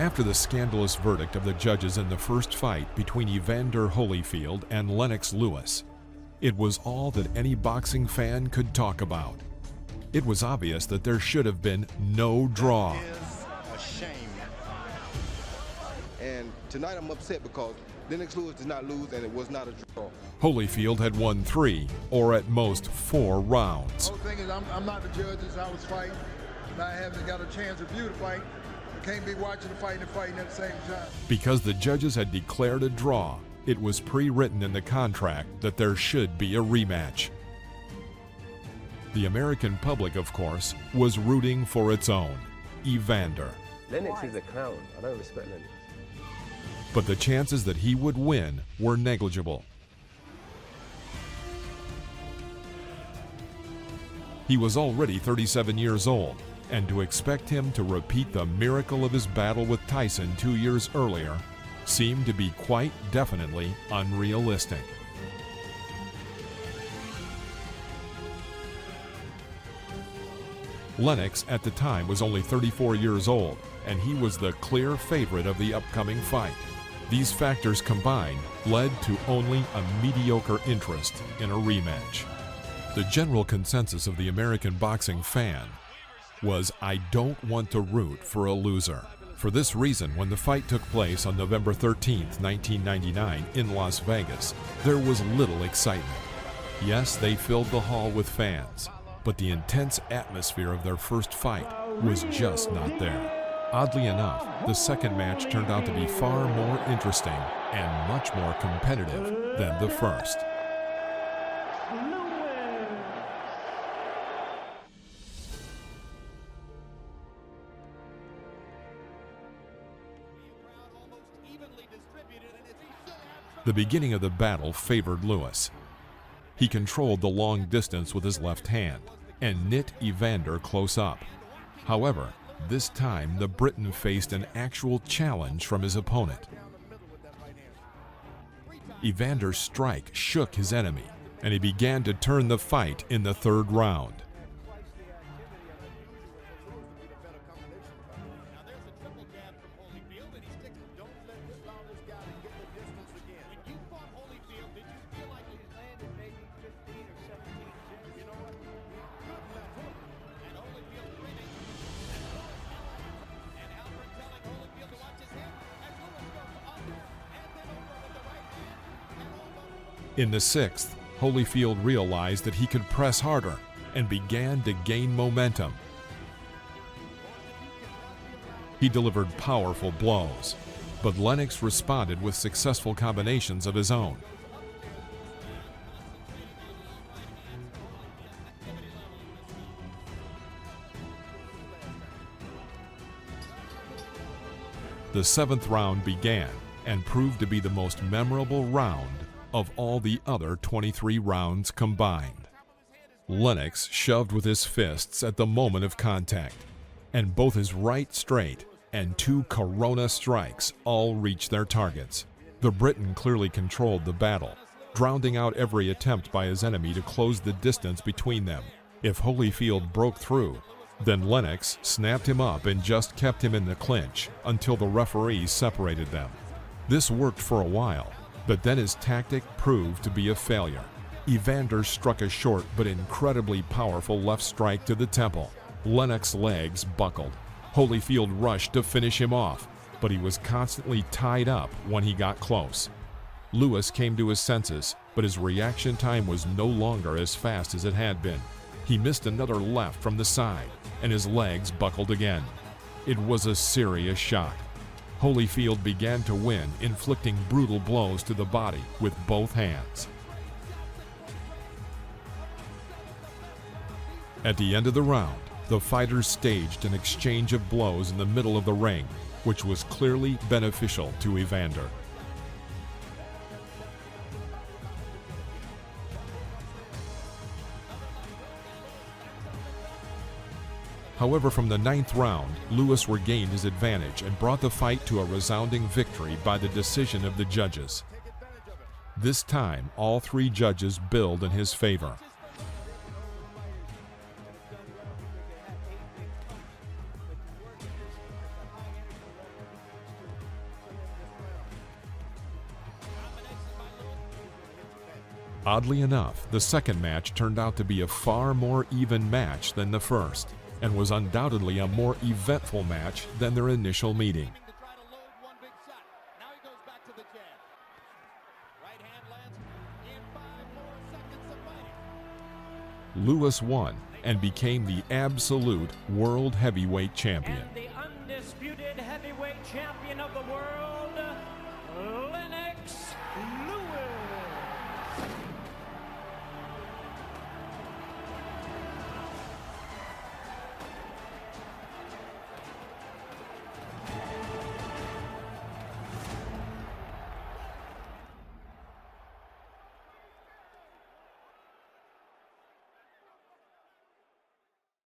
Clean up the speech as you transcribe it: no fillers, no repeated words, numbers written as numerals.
After the scandalous verdict of the judges in the first fight between Evander Holyfield and Lennox Lewis, it was all that any boxing fan could talk about. It was obvious that there should have been no draw. That is a shame. And tonight I'm upset because Lennox Lewis did not lose and it was not a draw. Holyfield had won 3, or at most 4 rounds. The whole thing is I'm not the judge as I was fighting, and I haven't got a chance to view the fight. I can't be watching the fight and fighting at the same time. Because the judges had declared a draw, it was pre-written in the contract that there should be a rematch. The American public, of course, was rooting for its own, Evander. Lennox is a clown. I don't respect Lennox. But the chances that he would win were negligible. He was already 37 years old, and to expect him to repeat the miracle of his battle with Tyson 2 years earlier seemed to be quite definitely unrealistic. Lennox at the time was only 34 years old, and he was the clear favorite of the upcoming fight. These factors combined led to only a mediocre interest in a rematch. The general consensus of the American boxing fan was, I don't want to root for a loser. For this reason, when the fight took place on November 13th, 1999 in Las Vegas, there was little excitement. Yes, they filled the hall with fans, but the intense atmosphere of their first fight was just not there. Oddly enough, the second match turned out to be far more interesting and much more competitive than the first. The beginning of the battle favored Lewis. He controlled the long distance with his left hand and knit Evander close up. However, this time the Briton faced an actual challenge from his opponent. Evander's strike shook his enemy, and he began to turn the fight in the third round. In the 6th, Holyfield realized that he could press harder and began to gain momentum. He delivered powerful blows, but Lennox responded with successful combinations of his own. The 7th round began and proved to be the most memorable round of all the other 23 rounds combined. Lennox shoved with his fists at the moment of contact, and both his right straight and 2 Corona strikes all reached their targets. The Briton clearly controlled the battle, drowning out every attempt by his enemy to close the distance between them. If Holyfield broke through, then Lennox snapped him up and just kept him in the clinch until the referee separated them. This worked for a while, but then his tactic proved to be a failure. Evander struck a short but incredibly powerful left strike to the temple. Lennox's legs buckled. Holyfield rushed to finish him off, but he was constantly tied up when he got close. Lewis came to his senses, but his reaction time was no longer as fast as it had been. He missed another left from the side, and his legs buckled again. It was a serious shot. Holyfield began to win, inflicting brutal blows to the body with both hands. At the end of the round, the fighters staged an exchange of blows in the middle of the ring, which was clearly beneficial to Evander. However, from the 9th round, Lewis regained his advantage and brought the fight to a resounding victory by the decision of the judges. This time, all 3 judges billed in his favor. Oddly enough, the second match turned out to be a far more even match than the first, and was undoubtedly a more eventful match than their initial meeting. Lewis won and became the absolute world heavyweight champion. And the undisputed heavyweight champion of the world, Lennox Lewis.